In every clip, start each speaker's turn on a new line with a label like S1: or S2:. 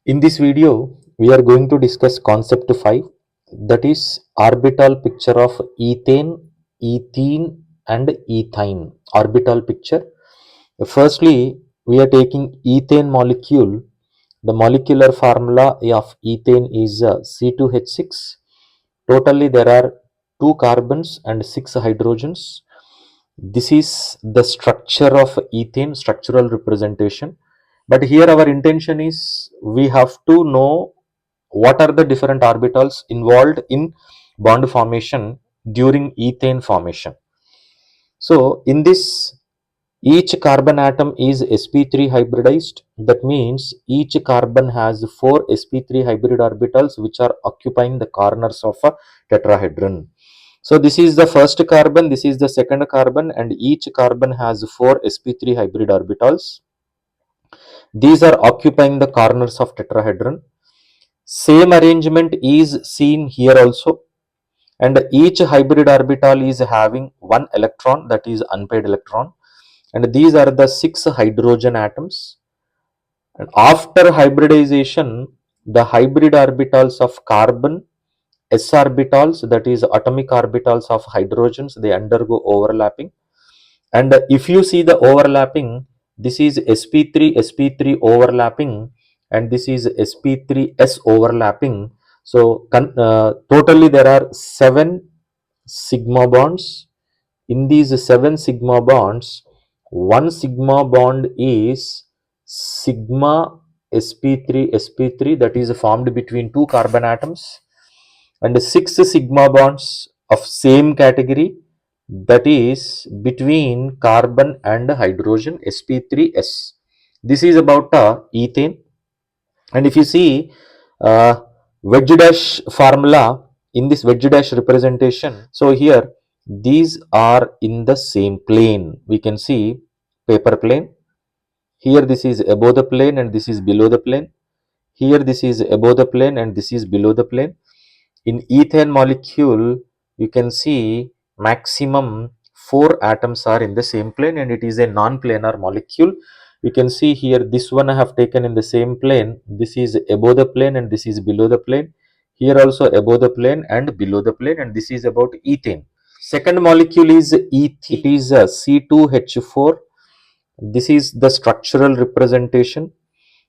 S1: In this video, we are going to discuss concept 5, that is orbital picture of ethane, ethene and ethyne. Orbital picture. Firstly, we are taking ethane molecule. The molecular formula of ethane is C2H6. Totally there are 2 carbons and 6 hydrogens. This is the structure of ethane, structural representation. But here our intention is we have to know what are the different orbitals involved in bond formation during ethane formation. So in this, each carbon atom is sp3 hybridized. That means each carbon has 4 sp3 hybrid orbitals which are occupying the corners of a tetrahedron. So this is the first carbon, this is the second carbon, and each carbon has 4 sp3 hybrid orbitals. These are occupying the corners of tetrahedron. Same arrangement is seen here also, and each hybrid orbital is having one electron, that is unpaired electron, and these are the 6 hydrogen atoms. And after hybridization, the hybrid orbitals of carbon, s orbitals, that is atomic orbitals of hydrogens, they undergo overlapping. And if you see the overlapping, this is sp3 overlapping, and this is sp3s overlapping. So totally there are 7 sigma bonds. In these 7 sigma bonds, one sigma bond is sigma sp3 that is formed between 2 carbon atoms, and 6 sigma bonds of same category, that is between carbon and hydrogen, sp3s. This is about ethane. And if you see wedge dash formula, in this wedge dash representation, so here these are in the same plane. We can see paper plane. Here this is above the plane and this is below the plane. Here this is above the plane and this is below the plane. In ethane molecule, you can see maximum 4 atoms are in the same plane, and it is a non-planar molecule. You can see here this one I have taken in the same plane. This is above the plane and this is below the plane. Here also above the plane and below the plane, and this is about ethane. Second molecule is ethene. It is a C2H4. This is the structural representation.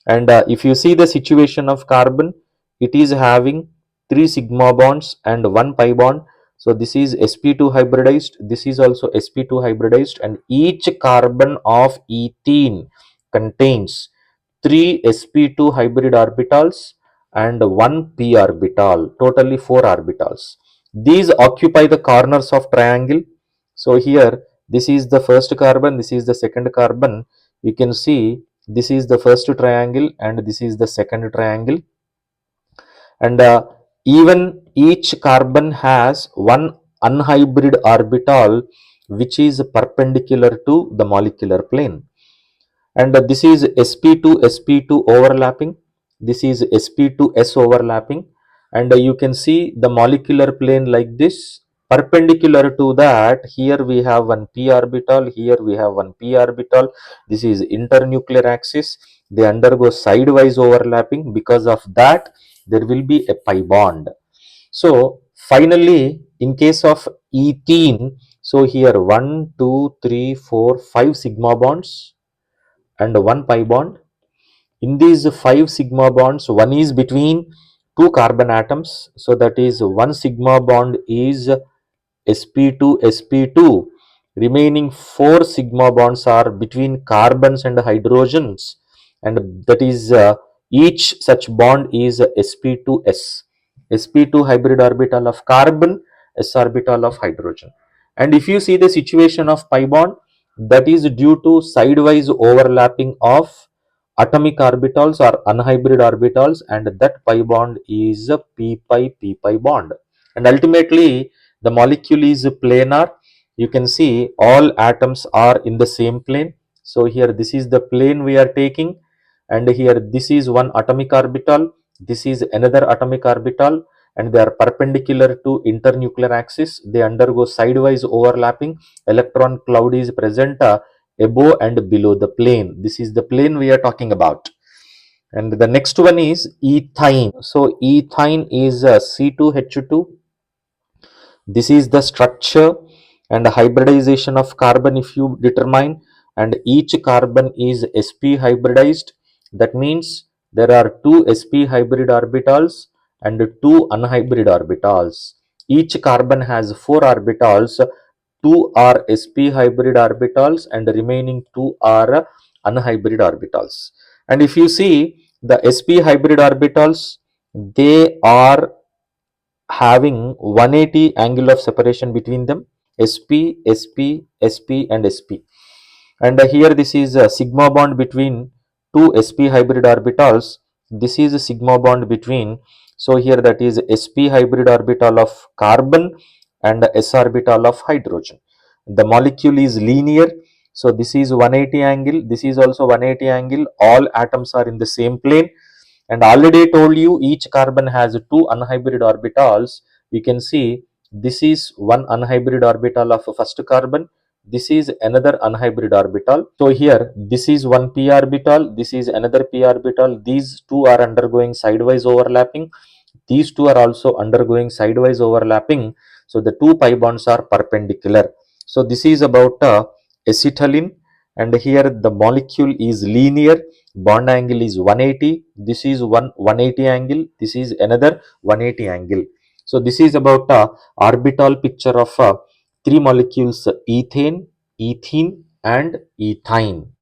S1: And if you see the situation of carbon, it is having 3 sigma bonds and 1 pi bond. So this is sp2 hybridized, this is also sp2 hybridized, and each carbon of ethene contains 3 sp2 hybrid orbitals and 1 p orbital, totally 4 orbitals. These occupy the corners of triangle. So here this is the first carbon, this is the second carbon. You can see this is the first triangle and this is the second triangle, and even each carbon has one unhybrid orbital which is perpendicular to the molecular plane. And this is sp2 overlapping, this is sp2s overlapping, and you can see the molecular plane like this. Perpendicular to that, here we have one p orbital, here we have one p orbital. This is internuclear axis. They undergo sidewise overlapping. Because of that, there will be a pi bond. So finally, in case of ethene, so here 1 2 3 4 5 sigma bonds and 1 pi bond. In these 5 sigma bonds, one is between 2 carbon atoms. So that is 1 sigma bond is sp2. Remaining 4 sigma bonds are between carbons and hydrogens, and that is each such bond is sp2s. sp2 hybrid orbital of carbon, s orbital of hydrogen. And if you see the situation of pi bond, that is due to sidewise overlapping of atomic orbitals or unhybrid orbitals, and that pi bond is a p pi bond. And ultimately the molecule is planar. You can see all atoms are in the same plane. So here this is the plane we are taking, and here this is one atomic orbital, this is another atomic orbital, and they are perpendicular to internuclear axis. They undergo sidewise overlapping. Electron cloud is present above and below the plane. This is the plane we are talking about. And the next one is ethyne. So ethyne is C2H2. This is the structure and hybridization of carbon if you determine, and each carbon is sp hybridized. That means there are two sp hybrid orbitals and two unhybrid orbitals. Each carbon has four orbitals. Two are sp hybrid orbitals and the remaining two are unhybrid orbitals. And if you see the sp hybrid orbitals, they are having 180 angle of separation between them, sp sp sp and sp. And here this is a sigma bond between two sp hybrid orbitals. This is a sigma bond between, so here that is sp hybrid orbital of carbon and s orbital of hydrogen. The molecule is linear, so this is 180 angle, this is also 180 angle, all atoms are in the same plane. And already told you each carbon has two unhybrid orbitals. We can see this is one unhybrid orbital of first carbon, this is another unhybrid orbital. So here this is one p orbital, this is another p orbital, these two are undergoing sidewise overlapping, these two are also undergoing sidewise overlapping. So the two pi bonds are perpendicular. So this is about acetylene, and here the molecule is linear, bond angle is 180, this is one 180 angle, this is another 180 angle. So this is about orbital picture of three molecules, ethane, ethene and ethyne.